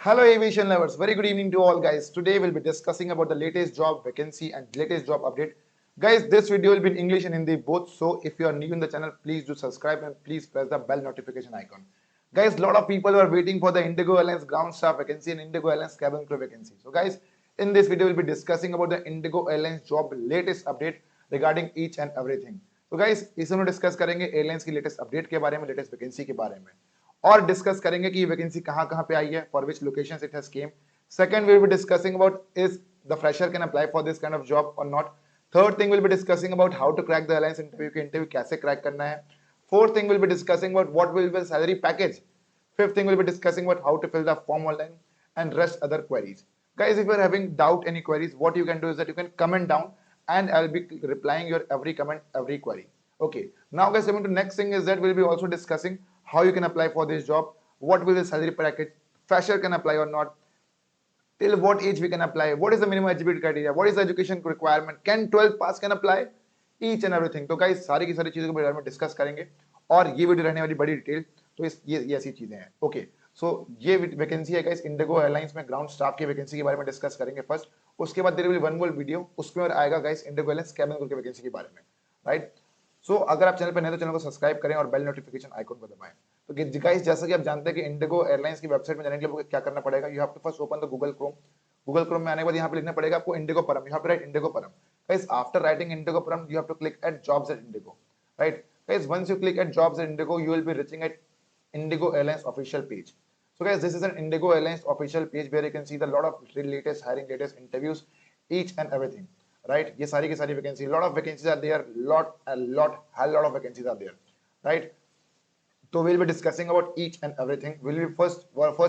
Hello aviation lovers, very good evening to all guys. Today we'll be discussing about the latest job vacancy and latest job update. Guys, this video will be in English and Hindi both. So if you are new in the channel, please do subscribe and please press the bell notification icon. Guys, a lot of people are waiting for the Indigo Airlines ground staff vacancy and Indigo Airlines cabin crew vacancy. So guys, in this video we'll be discussing about the Indigo Airlines job latest update regarding each and everything. तो guys इसमें discuss करेंगे airlines की latest update के बारे में, latest vacancy के बारे में, और डिस्कस करेंगे कि ये वैकेंसी कहां कहां पे आई है, for which locations it has came. Second we will be discussing about is the fresher can apply for this kind of job और not. Third thing will be discussing about how to crack the airlines interview के interview कैसे crack करना है. Fourth thing will be discussing about what will be salary package. Fifth thing we'll be discussing about how to fill the form online and rest other queries. Guys, if you're having doubt any queries, what you can do is that you can comment down and I'll be replying your every comment, every query. Okay. Now guys, coming to next thing is that we'll be also discussing how you can apply for this job, what will the salary package, fresher can apply or not, till what age we can apply, what is the minimum eligibility criteria, what is the education requirement, can 12 pass can apply, each and everything. तो guys सारी की सारी चीजों के बारे में discuss करेंगे और ये वीडियो रहने वाली बड़ी डिटेल. तो ये ऐसी चीजें हैं. ओके, सो ये वैकेंसी है गाइस इंडिगो एयरलाइंस में ग्राउंड स्टाफ की वैकेंसी के बारे में डिस्कस करेंगे फर्स्ट. उसके बाद there will one more video, उसमें और आएगा guys IndiGo airlines cabin crew की वैकेंसी के बारे में, राइट. सो अगर आप चैनल पर नए तो चैनल को सब्सक्राइब करें और बेल नोटिफिकेशन आइकन को दबाएं. तो गाइस जैसा कि आप जानते हैं कि इंडिगो एयरलाइंस की वेबसाइट में जाने के लिए आपको क्या करना पड़ेगा, you have to first open the Google Chrome. Google Chrome में आने के बाद यहाँ पे लिखना पड़ेगा आपको इंडिगो परम. You have to write IndiGo परम. गाइस आफ्टर राइटिंग इंडिगो परम you have to click at jobs at IndiGo, right. Guys, once you click at jobs at Indigo, you will be reaching at Indigo Airlines official page. So guys, this is an Indigo Airlines official page where you can see the lot of latest hiring, latest interviews, each and everything, right. ये सारी की सारी vacancy, lot of vacancies are there, lot of vacancies are there, right. So we'll be discussing about each and everything. We'll be first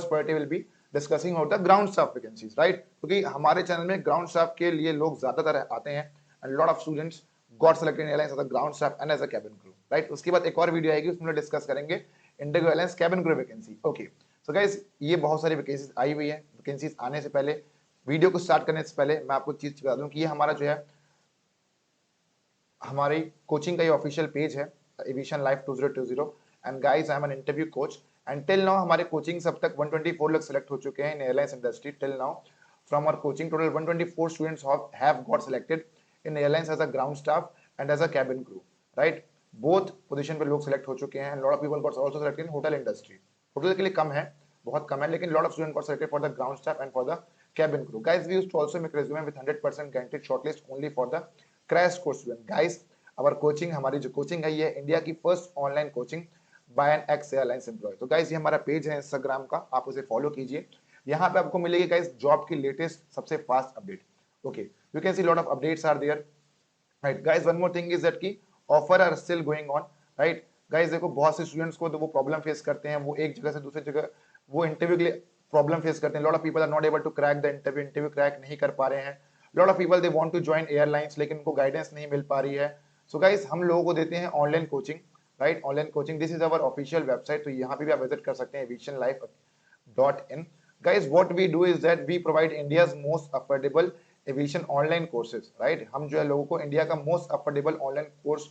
priority will be discussing about the ground staff vacancies, right. क्योंकि हमारे channel में ground staff के लिए लोग ज्यादातर आते हैं and lot of students got selected in airlines as a ground staff and as a cabin crew, right. उसके बाद एक और वीडियो आएगी, उसमें डिस्कस करेंगे Indigo airlines cabin crew vacancy. Okay, so guys ये बहुत सारी वैकेंसीज आई हुई है. वैकेंसीज आने से पहले, वीडियो को स्टार्ट करने से पहले मैं आपको चीज बता दूं कि ये हमारा जो है हमारी कोचिंग का ये ऑफिशियल पेज है aviation life 2020. And guys I am an interview coach and till now हमारे कोचिंग सब तक 124 लोग सेलेक्ट हो चुके हैं in airlines industry. Till now from our coaching total 124 students have got selected in airlines as a ground staff and as a cabin crew, right. both position पे लोग select हो चुके हैं. lot of people got also selected in hotel industry. hotel के लिए कम है, बहुत कम है, लेकिन lot of students got selected for the ground staff and for the cabin crew. Guys, we used to also make resume with 100% guaranteed shortlist only for the crash course student. Guys, our coaching, हमारी जो coaching है ये India की first online coaching by an ex airlines employee. तो guys ये हमारा page है Instagram का, आप उसे फॉलो कीजिए. यहाँ पे आपको मिलेगी guys जॉब की लेटेस्ट सबसे fast update. Okay, you can see a lot of updates are there, right. Guys, one more thing is that की offer are still going on, right. Guys देखो बहुत से students को तो वो प्रॉब्लम फेस करते हैं, वो एक जगह से दूसरी जगह वो इंटरव्यू के लिए प्रॉब्लम फेस करते हैं. lot of people are not able to crack the interview crack नहीं कर पा रहे हैं. lot of people they want to join airlines लेकिन उनको गाइडेंस नहीं मिल पा रही है. so guys हम लोगों को देते हैं online coaching, right. Online coaching, this is our official website. तो यहाँ पे भी आप विजिट कर सकते हैं aviationlife.in. guys, what we do is that we provide India's most affordable aviation online courses, right. हम जो है लोगों को इंडिया का most affordable online course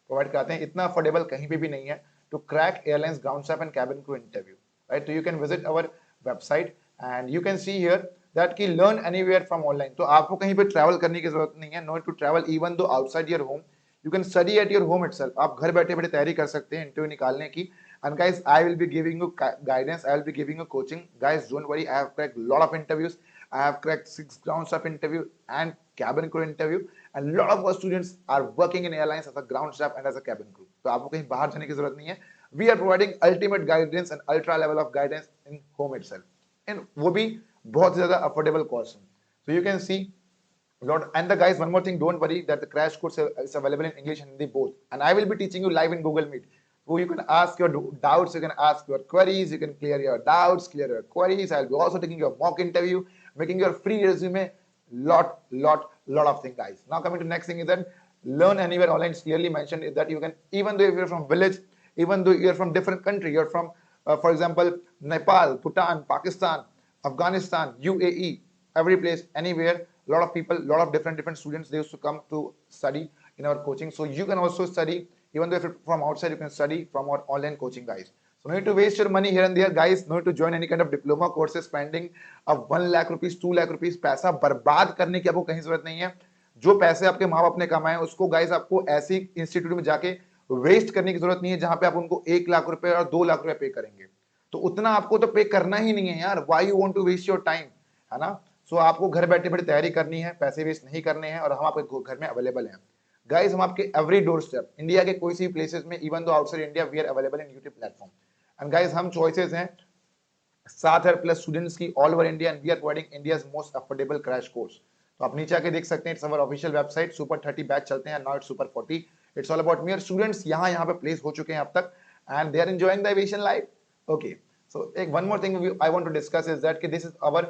provide कराते हैं. इतना अफोर्डेबल कहीं पे भी नहीं है to crack airlines ground staff and cabin crew interview, right. तो you can visit our website and you can see here that की लर्न एनीवेयर फ्रॉम ऑनलाइन. तो आपको कहीं पे ट्रैवल करने की जरूरत नहीं है, no to travel even though outside your home. You can study at your home itself. आप घर बैठे बैठे तैयारी कर सकते हैं इंटरव्यू निकालने की. And guys, I will be giving you guidance. I will be giving you coaching. Guys, don't worry. I have cracked a lot of interviews. I have cracked 6 ground staff interview and cabin crew interview. And a lot of our students are working in airlines as a ground staff and as a cabin crew. तो आपको कहीं बाहर जाने की जरूरत नहीं है. We are providing ultimate guidance and ultra level of guidance in home itself. And वो भी बहुत ज़्यादा affordable cost. So you can see lot. And the guys, one more thing, don't worry that the crash course is available in English and Hindi both. And I will be teaching you live in Google Meet. So you can ask your doubts, you can ask your queries, you can clear your doubts, clear your queries. I'll be also taking your mock interview, making your free resume, lot of things, guys. Now coming to next thing is that learn anywhere online is clearly mentioned is that you can, even though if you're from village, even though you're from different country, you're from, for example, Nepal, Bhutan, Pakistan, Afghanistan, UAE, every place, anywhere, lot of people, lot of different students, they used to come to study in our coaching. So you can also study. Even though if you're from outside, you can study from our online coaching, guys. So no need to waste your money here and there, guys. No need to join any kind of diploma courses spending of 1 lakh rupees, 2 lakh rupees. पैसा बर्बाद करने की आपको कहीं जरूरत नहीं है. जो पैसे आपके माँ बाप ने कमाए उसको गाइस आपको ऐसी इंस्टीट्यूट में जाके वेस्ट करने की जरूरत नहीं है जहां पे आप उनको 1 लाख रुपए और 2 लाख रुपए पे करेंगे. तो उतना आपको तो पे करना ही नहीं है यार. Why you want to waste your time, है ना. सो आपको घर बैठे बैठे तैयारी करनी है, पैसे वेस्ट नहीं करने हैं और हम आपके घर में अवेलेबल हैं. गाइस हम आपके एवरी डोर स्टेप इंडिया के कोई सी प्लेसेस में, even though outside India, we are available in YouTube platform. And guys हम चॉइसेस हैं 7,000+ स्टूडेंट्स की all over India, and we are providing India's most affordable crash course. तो आप नीचे आके देख सकते हैं, it's our official website. Super 30 batch चलते हैं, now it's super 40. It's all about me. Students यहाँ पे प्लेस हो चुके हैं अब तक and they are enjoying the aviation life. Okay, so एक one more thing I want to discuss is that कि this is our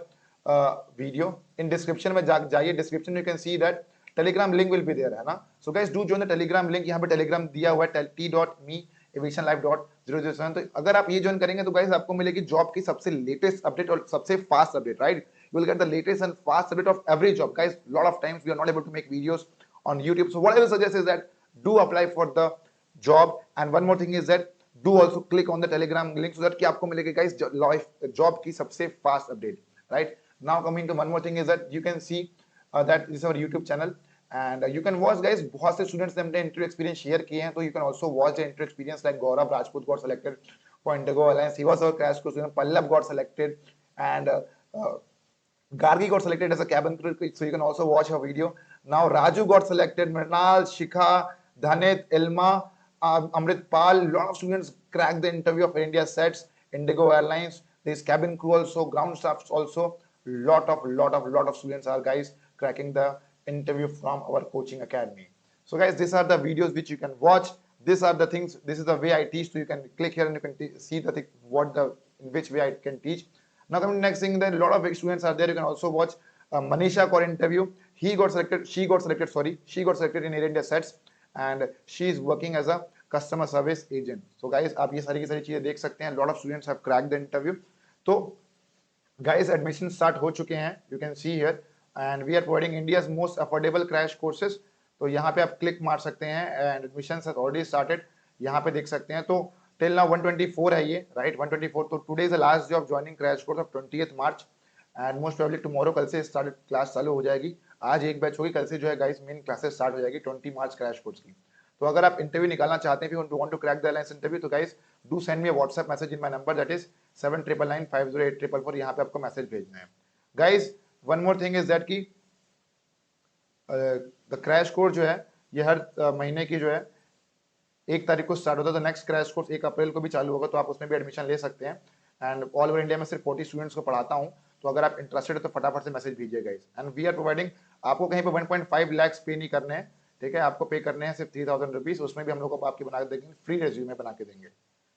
video. In description में जाइए, description you can see that Telegram link will be there, है ना. So guys do join the Telegram link. यहाँ पे Telegram दिया हुआ है t.me aviationlife.007. तो अगर आप ये ज्वाइन करेंगे तो गाइस आपको मिलेगी जॉब की सबसे लेटेस्ट अपडेट और सबसे fast update, right. You will get the latest and fast update of every job, guys. Lot of times we are not able to make videos on YouTube, so what I will suggest is that do apply for the job. And one more thing is that do also click on the Telegram link so that कि आपको मिलेगी guys job की सबसे fast update, right. Now coming to one more thing is that you can see that this is our YouTube channel and you can watch guys. बहुत से students ने अपने interview experience share किए हैं, तो you can also watch the interview experience like Gaurav Rajput got selected for Indigo Alliance. He was our crash course student. Pallab got selected and Gargi got selected as a cabin crew, so you can also watch her video. Now Raju got selected, Mrinal, Shikha, Dhanit, Ilma, Amrit Pal. Lot of students cracked the interview of India sets, Indigo Airlines. There's cabin crew also, ground staff also. Lot of students are guys cracking the interview from our coaching academy. So guys, these are the videos which you can watch. These are the things. This is the way I teach. So you can click here and you can see the thing, in which way I can teach. Now coming to next thing, that a lot of students are there. You can also watch Manisha got interview. She got selected in Air India sets and she is working as a customer service agent. So guys, आप ये सारी की सारी चीजें देख सकते हैं. Lot of students have cracked the interview. तो guys, admission start हो चुके हैं. You can see here and we are providing India's most affordable crash courses. तो यहाँ पे आप क्लिक मार सकते हैं and admissions has already started. यहाँ पे देख सकते हैं. तो till now 124 है ये, right. 124. तो today is the last day of joining crash course of 20th March and most probably tomorrow, कल से स्टार्ट क्लास चालू हो जाएगी. आज एक बैच होगी, कल से जो है गाइस मेन क्लासेस स्टार्ट हो जाएगी 20 मार्च क्रैश कोर्स की. तो अगर आप इंटरव्यू निकालना चाहते हैं, if you want to crack the alliance interview, तो guys do send me a WhatsApp message in my number that is 7999508444. यहाँ पे आपको मैसेज भेजना है. Guys one more thing is that कि द क्रैश कोर्स जो है ये हर महीने की जो है 1 तारीख को स्टार्ट होता है. तो नेक्स्ट क्रैश कोर्स 1 अप्रैल को भी चालू होगा, तो आप उसमें भी एडमिशन ले सकते हैं. एंड ऑल ओवर इंडिया में सिर्फ 40 स्टूडेंट्स को पढ़ाता हूँ, तो अगर आप इंटरेस्टेड है तो फटाफट से मैसेज भेजिएगा. एंड वी आर प्रोवाइडिंग, आपको कहीं पे 1.5 लाख पे नहीं करने हैं, ठीक है. आपको पे करने हैं सिर्फ 3000 रुपीज. उसमें भी हम लोग को आपके बना के देंगे, फ्री रेज्यूमे बना के देंगे,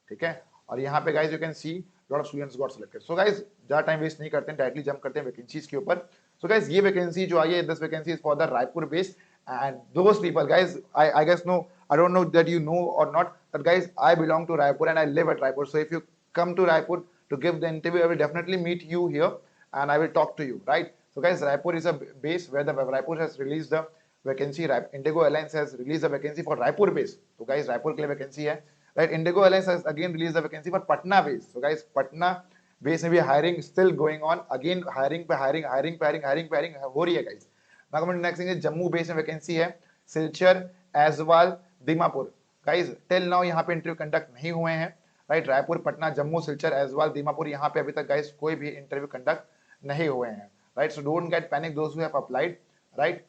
ठीक है. और यहाँ पे guys you can see lot of students got selected. So guys ज्यादा टाइम वेस्ट नहीं करते हैं, डायरेक्टली जंप करते हैं वैकेंसीज के ऊपर. सो गाइज ये वैकेंसी जो आई है, this vacancy is for the Raipur based and those people guys, I guess no, I don't know that you know or not, but guys I belong to Raipur and I live at Raipur. So if you come to Raipur to give the interview, I will definitely meet you here and I will talk to you, right. So guys, Raipur is a base where the Raipur has released the vacancy. Indigo Airlines has released the vacancy for Raipur base. So guys, Raipur के लिए vacancy है, right. Indigo Airlines has again released the vacancy for Patna base. So guys, Patna base में भी hiring still going on, again hiring पे hiring हो रही है guys. Now coming to next thing is Jammu base में vacancy है, Silchar, Aizawl, Dimapur. Guys till now यहाँ पे इंटरव्यू कंडक्ट नहीं हुए हैं, राइट. रायपुर, पटना, जम्मू, सिलचर, एजवाल, दीमापुर, यहाँ पे अभी तक गाइस कोई भी इंटरव्यू कंडक्ट नहीं हुए हैं, right. So don't get panic those who have applied, right.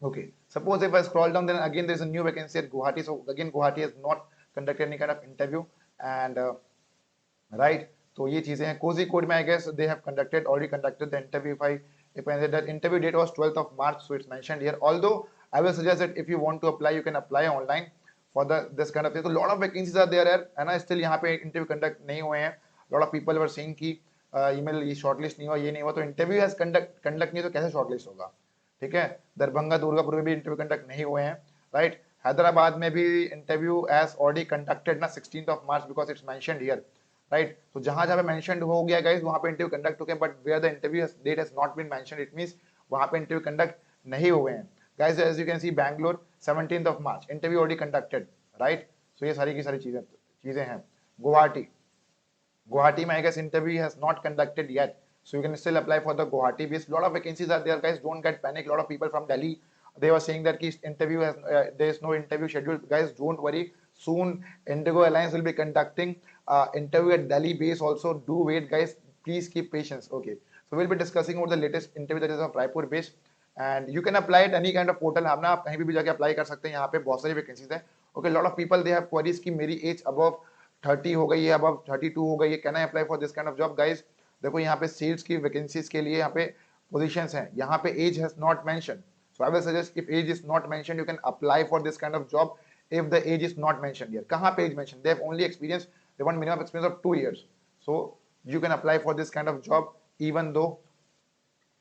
Okay, suppose if I scroll down, then again there is a new vacancy at Guwahati. So again Guwahati has not conducted any kind of interview and right. तो ये चीजें हैं. Kozhikode में I guess they have already conducted the interview. If I say that interview date was 12th of March, so it's mentioned here. Although I will suggest that if you want to apply, you can apply online for this kind of thing. So lot of vacancies are there, है ना. Still यहाँ पे interview conduct नहीं हुए हैं. Lot of people were saying कि email ये shortlist नहीं हुआ, ये नहीं हुआ. तो interview has conduct नहीं तो कैसे shortlist होगा, ठीक है. दरभंगा, दुर्गापुर में भी इंटरव्यू कंडक्ट नहीं हुए हैं, राइट. हैदराबाद में भी इंटरव्यू एज ऑलरेडी कंडक्टेड ना 16th of March because it's mentioned here, right. तो जहां जहां पे मेंशनड हो गया गाइस वहां पे इंटरव्यू कंडक्ट हो गए, but where the interview date has not been mentioned, it means वहां पे इंटरव्यू कंडक्ट नहीं हुए हैं guys. As you can see Bangalore 17th of March interview already conducted, right. So ये सारी की सारी चीजें हैं. Guwahati Guwahati, I guess interview has not conducted yet, so you can still apply for the Guwahati base. Lot of vacancies are there, guys. Don't get panic. Lot of people from Delhi, they were saying that interview has there is no interview scheduled. Guys, don't worry. Soon Indigo Alliance will be conducting interview at Delhi base also. Do wait, guys. Please keep patience. Okay, so we'll be discussing about the latest interview that is of Raipur base, and you can apply at any kind of portal. हम ना आप कहीं भी जाके apply कर सकते हैं. यहाँ पे बहुत सारी vacancies हैं. Okay, lot of people they have queries कि मेरी age above 30 हो गई है, अब 32 हो गई है, can I apply for this kind of job? Guys देखो यहाँ पे सेल्स की वैकेंसीज के लिए यहाँ पे पोजीशंस हैं, यहाँ पे age has not mention, so I will suggest if age is not mention you can apply for this kind of job if the age is not mention here. कहाँ पे age mention? They have only experience, they want minimum experience of 2 years, so you can apply for this kind of job even though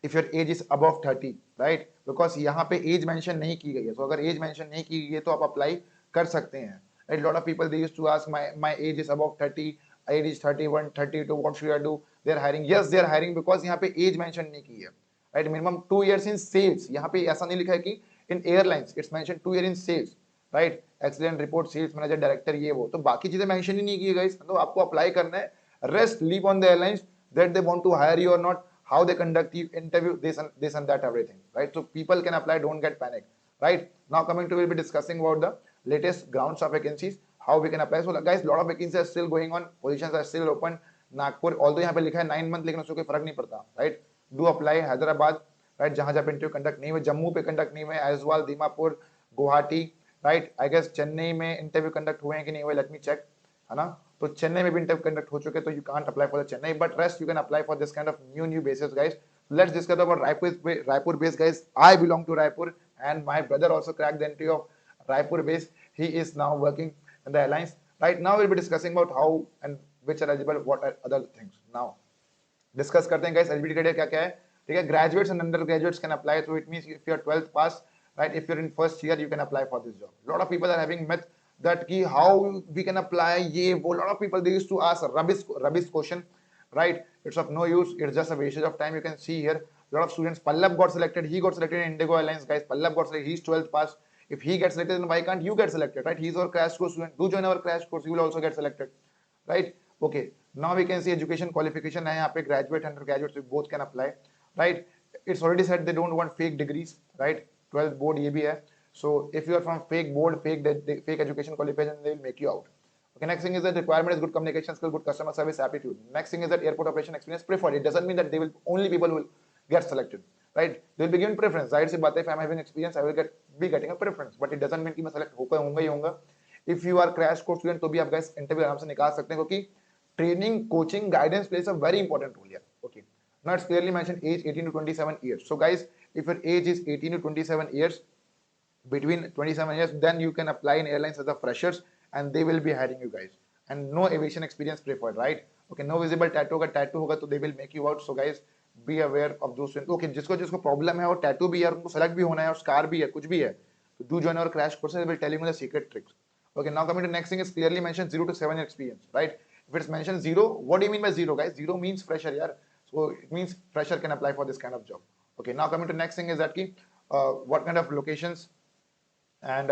if your age is above 30, right? because यहाँ पे age mention नहीं की गई है, so अगर as mention नहीं की गई है तो आप अप्लाई कर सकते हैं. Right? Lot of people they used to ask my age is above 30, age is 31, 32, what should I do? They are hiring. Yes, they are hiring because यहाँ पे age mention नहीं की है. Right? Minimum 2 years in sales. यहाँ पे ऐसा नहीं लिखा है कि in airlines. It's mentioned 2 years in sales. Right? Accident report, sales manager, director ये वो. तो बाकी चीजें mention ही नहीं की है guys. तो आपको apply करना है. Rest leave on the airlines that they want to hire you or not. How they conduct the interview, this and that everything. Right? So people can apply. Don't get panic. Right? Now coming to we'll be discussing about the latest grounds of vacancies, how we can apply. So guys, lot of vacancies are still going on, positions are still open. Nagpur, although यहाँ पे लिखा है 9 month, लेकिन उसको कोई फर्क नहीं पड़ता. Right, do apply. Hyderabad, right, जहां जहां पे इंटरव्यू कंडक्ट नहीं हुए, जम्मू पे कंडक्ट नहीं हुए, Aizawl, Dimapur, Guwahati, right. I guess Chennai में इंटरव्यू कंडक्ट हुए हैं कि नहीं हुए, लेट मी चेक, है ना. तो चेन्नई में भी इंटरव्यू कंडक्ट हो चुके, तो you can't apply for the Chennai, but rest you can apply for this kind of new basis. Guys, let's discuss about Raipur base. Guys, I belong to Raipur and my brother also cracked the entry of Raipur base. He is now working in the alliance. Right now we'll be discussing about how and which are eligible, what are other things. Now discuss करते हैं guys, eligibility criteria क्या क्या है. ठीक है, graduates and undergraduates can apply, so it means if you are 12th pass, right, if you're in first year you can apply for this job. Lot of people are having myth that ki how we can apply ye wo. Lot of people they used to ask rubbish question, right? It's of no use, it's just a wastage of time. You can see here a lot of students. Pallab got selected, he got selected in Indigo Alliance. Guys, Pallab got selected, he's 12th pass. If he gets selected, then why can't you get selected, right? He's our crash course student. Do join our crash course, you will also get selected, right? Okay, now we can see education qualification है यहाँ पे, graduate undergraduate so both can apply, right? It's already said they don't want fake degrees, right? 12th board ये भी है, so if you are from fake board, fake education qualification, they will make you out. Okay, next thing is that requirement is good communication skill, good customer service aptitude. Next thing is that airport operation experience preferred. It doesn't mean that they will only people who will get selected, right? They will be given preference. जाहिर सी बात है, if I am having experience, I will be getting a preference. But it doesn't mean कि मैं select होगा ही होगा. If you are crash course student, तो भी आप guys interview आराम से निकाल सकते हैं, क्योंकि training, coaching, guidance plays a very important role here. Okay. Now it's clearly mentioned age 18 to 27 years. So guys, if your age is 18 to 27 years, between 27 years, then you can apply in airlines as a freshers and they will be hiring you guys. And no aviation experience preferred, right? Okay, no visible tattoo. अगर tattoo होगा तो they will make you out. So guys, be aware of those things. Okay, जिसको problem है और tattoo भी है और उनको select भी होना है और scar भी है, कुछ भी है, तो do join our crash courses. They will tell you the secret tricks. Okay, now coming to next thing is clearly mentioned 0 to 7 year experience, right? If it's mentioned 0, what do you mean by 0, guys? 0 means fresher, yeah. So it means fresher can apply for this kind of job. Okay, now coming to next thing is that what kind of locations and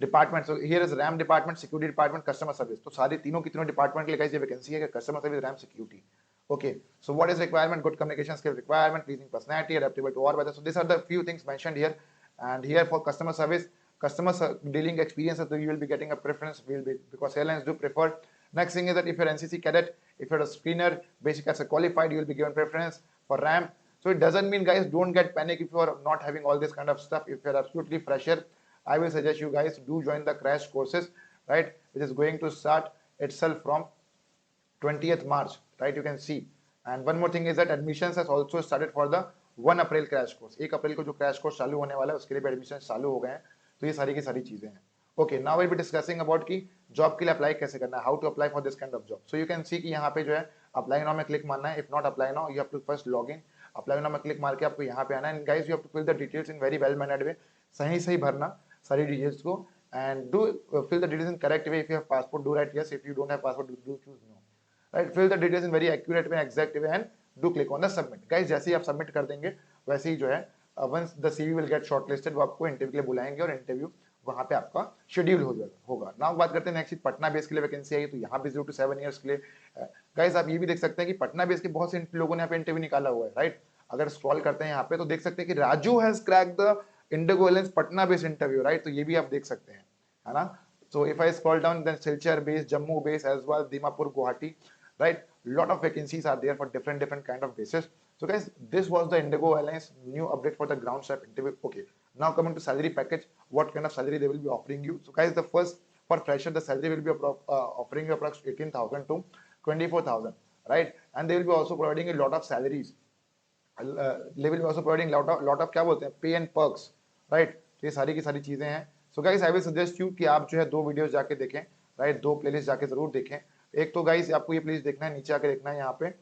department. So here is RAM department, security department, customer service. तो सारे तीनों की तीनों department के लिए guys ये vacancy है कि customer service, RAM, security. Okay, so what is requirement? Good communication skills requirement, pleasing personality, adaptable to all weather. So these are the few things mentioned here. And here for customer service, customer dealing experience, so you will be getting a preference, will be because airlines do prefer. Next thing is that if you're NCC cadet, if you're a screener, basic as a qualified, you will be given preference for RAM. So it doesn't mean, guys, don't get panic if you are not having all this kind of stuff. If you're absolutely fresher, I will suggest you guys do join the crash courses, right, which is going to start itself from 20th March, right? You can see. And one more thing is that admissions has also started for the 1 April crash course. 1 अप्रैल को जो crash course चालू होने वाला है उसके लिए भी admissions चालू हो गए हैं. तो ये सारी की सारी चीजें हैं. Okay, now we'll be discussing about कि job के लिए apply कैसे करना है, how to apply for this kind of job. So you can see कि यहाँ पे जो है apply now में click मारना है. If not apply now, you have to first log in. Apply now में click मार के आपको यहाँ पे आना है. And guys, you have to fill the details in very well mannered way. सही भरना सारी डिटेल्स को, and do fill the details in correct way. If you have passport, do write yes. If you don't have passport, do choose no, right? Fill the details in very accurate way, exact way, and do click on the submit. Guys, जैसे ही आप submit कर देंगे वैसे ही जो है once the CV will get shortlisted, वो आपको interview के लिए बुलाएंगे और इंटरव्यू वहां पे आपका शेड्यूल होगा. नाउ बात करते हैं नेक्स्ट, पटना बेस के लिए वैकेंसी आई, तो यहाँ भी 0 to 7 years के लिए गाइस आप ये भी देख सकते हैं कि पटना बेस के बहुत से लोगों ने यहाँ पे इंटरव्यू निकाला हुआ है, राइट। अगर स्क्रॉल करते हैं यहाँ पे तो देख सकते हैं कि Raju has crack the Indigo airlines Patna base interview, right. तो ये भी आप देख सकते हैं, है ना। So if I scroll down, then Silchar base, Jammu base as well, Dimapur, Guwahati, right? Lot of vacancies are there for different kind of bases. So guys, this was the Indigo Airlines new update for the ground staff interview. Okay, now coming to salary package, what kind of salary they will be offering you? So guys, the first for fresher, the salary will be offering you approximately 18,000 to 24,000, right? And they will be also providing a lot of salaries. They will be also providing lot of क्या बोलते हैं पे and perks, right. तो ये सारी की सारी चीजें हैं। So guys I will suggest you कि आप जो है 2 वीडियोस जाके देखें, राइट। 2 प्लेलिस्ट जाके जरूर देखें। एक तो गाइस आपको ये प्लेलिस्ट देखना है, नीचे आके देखना है यहाँ पे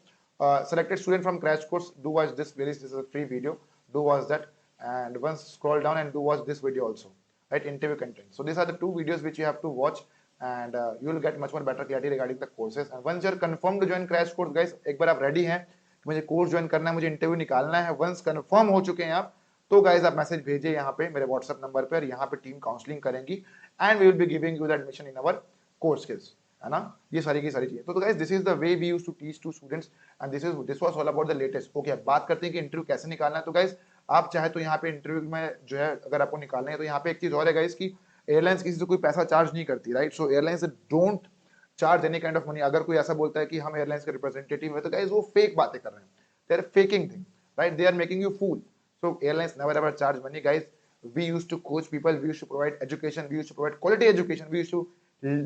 selected student from crash course, do watch this playlist, this is a free video, do watch that, and once scroll down and do watch this video also, right, interview content. So these are the 2 videos which you have to watch, and you will get much more better clarity regarding the courses. And once you are confirmed to join crash course guys, एक बार आप ready हैं मुझे course join करना है, मुझे interview निकालना है, once confirm हो चुके हैं आप, तो गाइस आप मैसेज भेजिए यहाँ पे मेरे व्हाट्सएप नंबर पे, और यहाँ पे टीम काउंसलिंग करेंगी and we will be giving you the admission in our course skills, है ना। ये सारी की सारी चीजें। तो guys this is the way we used to teach to students, and this was all about the latest. Okay, बात करते हैं कि इंटरव्यू कैसे निकालना है। तो गाइस आप चाहे तो यहाँ पे इंटरव्यू में जो है अगर आपको निकालना है, तो यहाँ पे एक चीज और है गाइस की एयरलाइंस किसी से कोई पैसा चार्ज नहीं करती, right. So airlines don't charge any kind of money. अगर कोई ऐसा बोलता है कि हम एयरलाइंस के रिप्रेजेंटेटिव है, तो गाइस वो फेक बातें कर रहे हैं, they are faking thing, right? They are making you fool. So airlines never ever charge money, guys. We used to coach people, we used to provide education, we used to provide quality education, we used to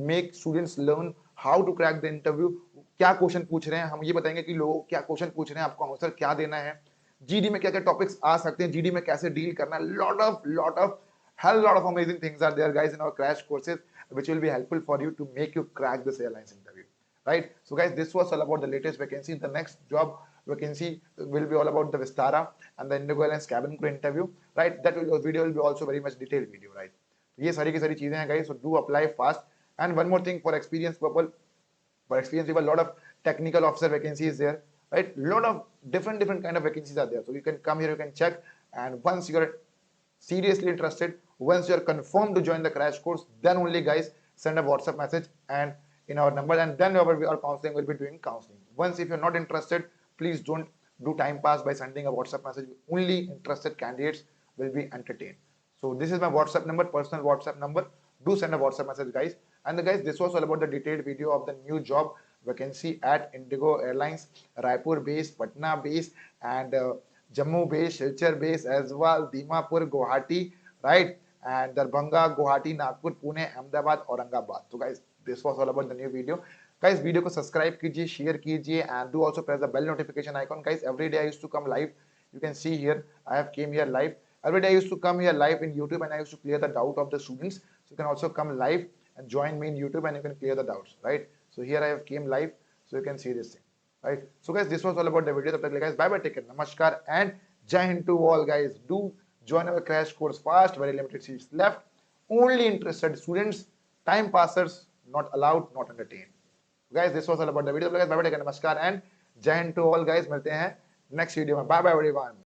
make students learn how to crack the interview. क्या question पूछ रहे हैं हम ये बताएंगे कि लोग क्या क्वेश्चन पूछ रहे हैं, आपको आंसर क्या देना है, जीडी में क्या क्या टॉपिक्स आ सकते हैं, जीडी में कैसे डील करना है। lot of amazing things are there guys in our crash courses which will be helpful for you to make you crack this airlines interview, right? So guys, this was all about the latest vacancy. The next job vacancy will be all about the Vistara and the Indigo Airlines cabin crew interview, right? That video will be also very much detailed video, right? ये सारी की सारी चीजें हैं guys, so do apply fast. And one more thing, for experienced people, lot of technical officer vacancies there, right? Lot of different kind of vacancies are there. So you can come here, you can check, and once you are seriously interested, once you are confirmed to join the crash course, then only guys send a WhatsApp message and in our number, and then our counseling will be doing counseling. Once if you're not interested, please don't do time pass by sending a WhatsApp message. Only interested candidates will be entertained. So this is my WhatsApp number, personal WhatsApp number. Do send a WhatsApp message, guys. And the guys, this was all about the detailed video of the new job vacancy at Indigo Airlines, Raipur base, Patna base, and Jammu base, Silchar base as well, Dimapur, Guwahati, right? And Darbhanga, Guwahati, Nagpur, Pune, Ahmedabad, Aurangabad. So guys, this was all about the new video. Guys, video को subscribe कीजिए, share कीजिए, and do also press the bell notification icon. Guys, every day I used to come live. You can see here, I have came here live. Every day I used to come here live in YouTube, and I used to clear the doubt of the students. So you can also come live and join me in YouTube, and you can clear the doubts, right? So here I have came live, so you can see this thing, right? So guys, this was all about the video. तब तक guys, bye bye, take care, namaskar, and jai hind to all guys. Do join our crash course fast. Very limited seats left. Only interested students, time passers, not allowed, not entertained. Guys, this was all about the video. Guys, bye bye, take care, namaskar, and jai hind to all guys. मिलते हैं next video में. Bye bye everyone.